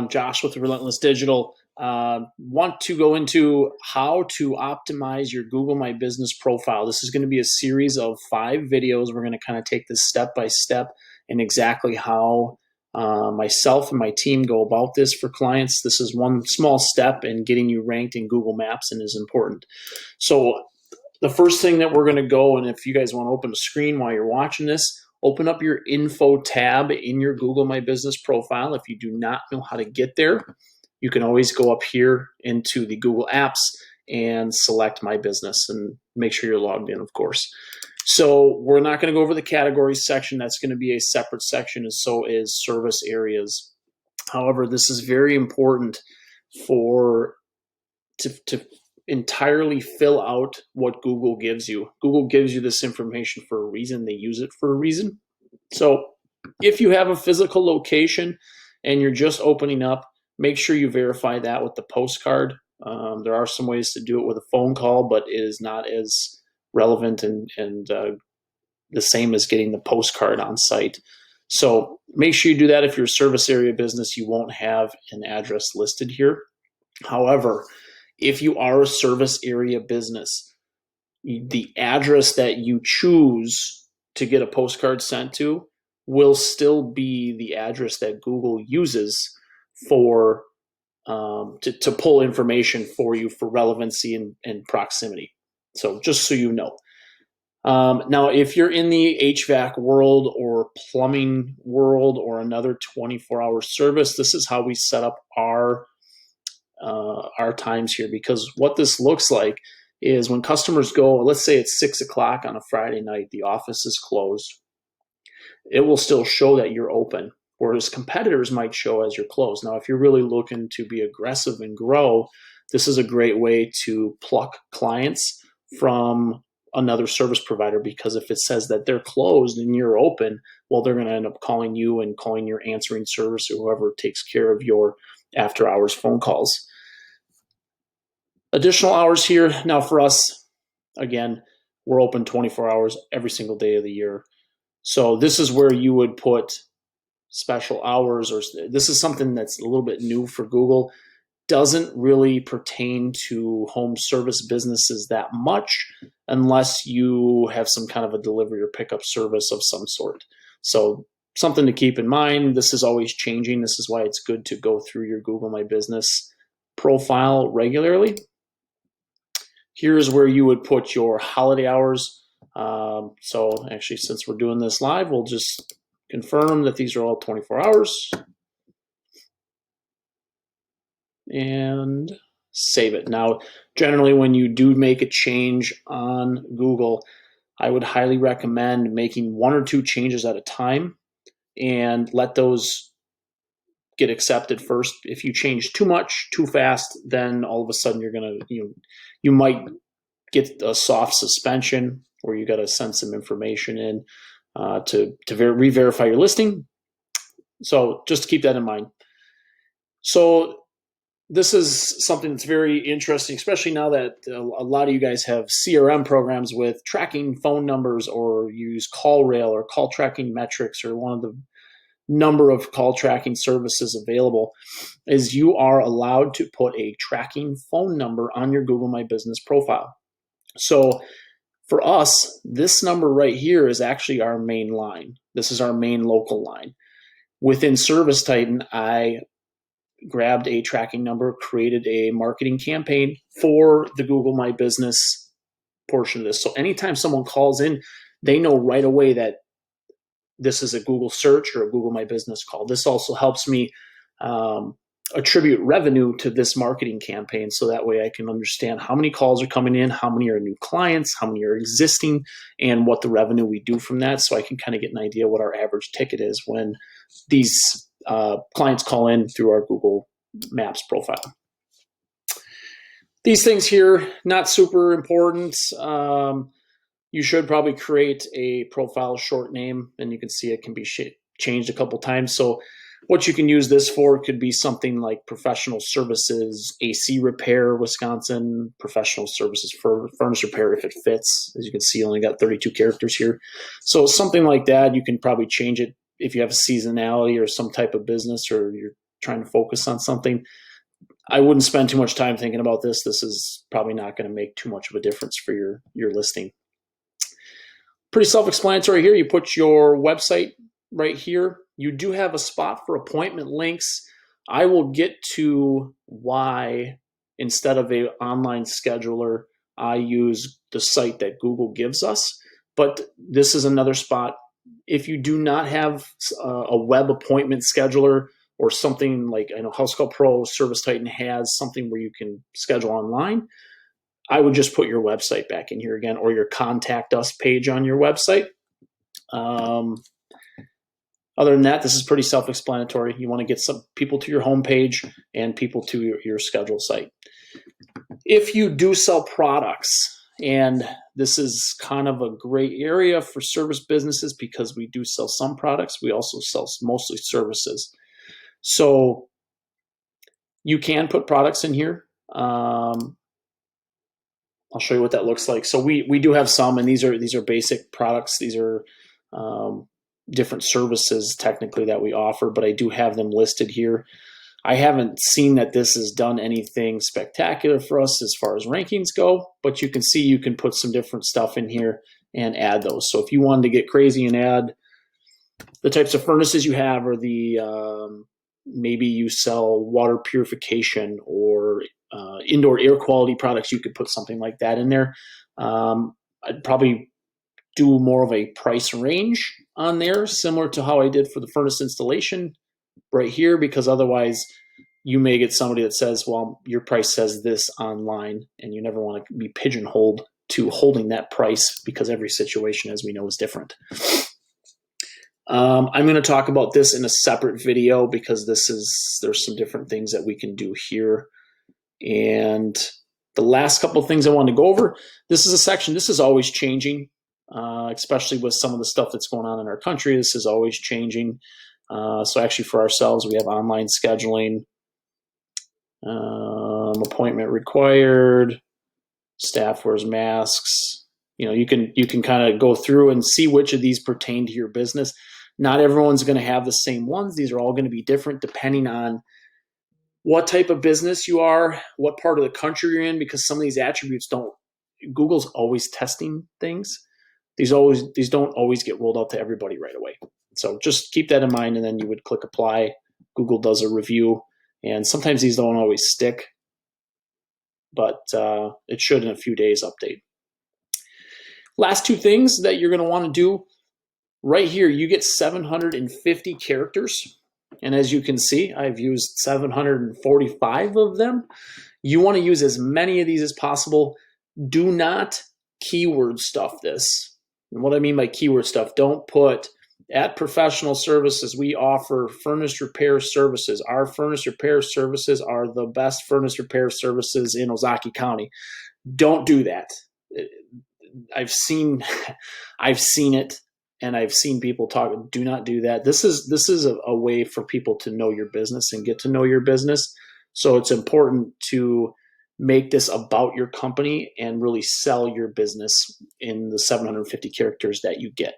Josh with Relentless Digital. Want to go into how to optimize your Google My Business profile. This is going to be a series of 5 videos. We're going to kind of take this step by step and exactly how myself and my team go about this for clients. This is one small step in getting you ranked in Google Maps and is important. So the first thing that we're going to go, and if you guys want to open the screen while you're watching this, open up your info tab in your Google My Business profile. If you do not know how to get there, you can always go up here into the Google Apps and select My Business and make sure you're logged in, of course. So we're not going to go over the categories section. That's going to be a separate section, and so is service areas. However, this is very important to entirely fill out what Google gives you. Google gives you this information for a reason. They use it for a reason. So if you have a physical location and you're just opening up, make sure you verify that with the postcard. There are some ways to do it with a phone call, but it is not as relevant and the same as getting the postcard on site. So make sure you do that. If you're a service area business, you won't have an address listed here. However, if you are a service area business, the address that you choose to get a postcard sent to will still be the address that Google uses for to pull information for you for relevancy and proximity. So just so you know. Now, if you're in the HVAC world or plumbing world or another 24-hour service, this is how we set up our times here, because what this looks like is when customers go, let's say it's 6 o'clock on a Friday night, the office is closed. It will still show that you're open, whereas competitors might show as you're closed. Now, if you're really looking to be aggressive and grow, this is a great way to pluck clients from another service provider, because if it says that they're closed and you're open, well, they're going to end up calling you and calling your answering service or whoever takes care of your after hours phone calls. Additional hours here. Now for us, again, we're open 24 hours every single day of the year. So this is where you would put special hours, or this is something that's a little bit new for Google. Doesn't really pertain to home service businesses that much unless you have some kind of a delivery or pickup service of some sort. So something to keep in mind. This is always changing. This is why it's good to go through your Google My Business profile regularly. Here's where you would put your holiday hours. So actually, since we're doing this live, we'll just confirm that these are all 24 hours. And save it. Now, generally, when you do make a change on Google, I would highly recommend making 1 or 2 changes at a time and let those get accepted first. If you change too much, too fast, then all of a sudden you're gonna, you might get a soft suspension where you got to send some information in to re-verify your listing. So just keep that in mind. So this is something that's very interesting, especially now that a lot of you guys have CRM programs with tracking phone numbers, or use CallRail or call tracking metrics, or one of the number of call tracking services available, is you are allowed to put a tracking phone number on your Google My Business profile. So for us, this number right here is actually our main line. This is our main local line. Within ServiceTitan, I grabbed a tracking number, created a marketing campaign for the Google My Business portion of this. So anytime someone calls in, they know right away that this is a Google search or a Google My Business call. This also helps me attribute revenue to this marketing campaign, so that way I can understand how many calls are coming in, how many are new clients, how many are existing, and what the revenue we do from that, so I can kind of get an idea what our average ticket is when these clients call in through our Google Maps profile. These things here, not super important. You should probably create a profile short name, and you can see it can be changed a couple times. So what you can use this for could be something like professional services, AC repair, Wisconsin, professional services for furnace repair if it fits. As you can see, only got 32 characters here. So something like that, you can probably change it if you have a seasonality or some type of business, or you're trying to focus on something, I wouldn't spend too much time thinking about this. This is probably not going to make too much of a difference for your listing. Pretty self-explanatory here. You put your website right here. You do have a spot for appointment links. I will get to why instead of an online scheduler, I use the site that Google gives us. But this is another spot. If you do not have a web appointment scheduler or something like, I know House Call Pro, Service Titan has something where you can schedule online, I would just put your website back in here again, or your contact us page on your website. Other than that, this is pretty self-explanatory. You want to get some people to your homepage and people to your schedule site. If you do sell products, and this is kind of a gray area for service businesses because we do sell some products, we also sell mostly services. So you can put products in here. I'll show you what that looks like. So we do have some, and these are basic products. These are different services technically that we offer, but I do have them listed here. I haven't seen that this has done anything spectacular for us as far as rankings go, but you can see you can put some different stuff in here and add those. So if you wanted to get crazy and add the types of furnaces you have, or the maybe you sell water purification or indoor air quality products, you could put something like that in there. I'd probably do more of a price range on there, similar to how I did for the furnace installation right here, because otherwise you may get somebody that says, well, your price says this online, and you never want to be pigeonholed to holding that price because every situation, as we know, is different. I'm going to talk about this in a separate video because there's some different things that we can do here. And the last couple of things I want to go over, this is a section, this is always changing, especially with some of the stuff that's going on in our country. This is always changing. So actually for ourselves, we have online scheduling, appointment required, staff wears masks. You can kind of go through and see which of these pertain to your business. Not everyone's going to have the same ones. These are all going to be different depending on what type of business you are, what part of the country you're in, because some of these attributes Google's always testing things. These don't always get rolled out to everybody right away. So just keep that in mind, and then you would click apply. Google does a review, and sometimes these don't always stick, but it should in a few days update. Last two things that you're going to want to do right here, you get 750 characters. And as you can see, I've used 745 of them. You want to use as many of these as possible. Do not keyword stuff this. And what I mean by keyword stuff, don't put at Professional Services, we offer furnace repair services. Our furnace repair services are the best furnace repair services in Ozaukee County. Don't do that. I've seen it, and I've seen people talk. Do not do that. This is a way for people to know your business and get to know your business. So it's important to make this about your company and really sell your business in the 750 characters that you get.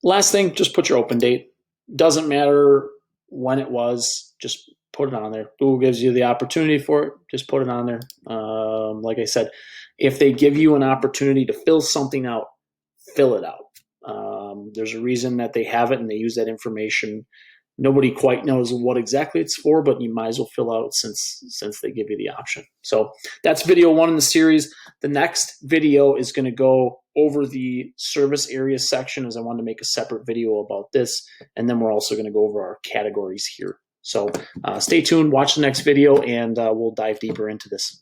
Last thing, just put your open date. Doesn't matter when it was, just put it on there. Google gives you the opportunity for it, just put it on there. Like I said, if they give you an opportunity to fill something out, fill it out. There's a reason that they have it, and they use that information. Nobody quite knows what exactly it's for, but you might as well fill out since they give you the option. So that's video one in the series. The next video is going to go over the service area section, as I wanted to make a separate video about this. And then we're also going to go over our categories here. So stay tuned, watch the next video, and we'll dive deeper into this.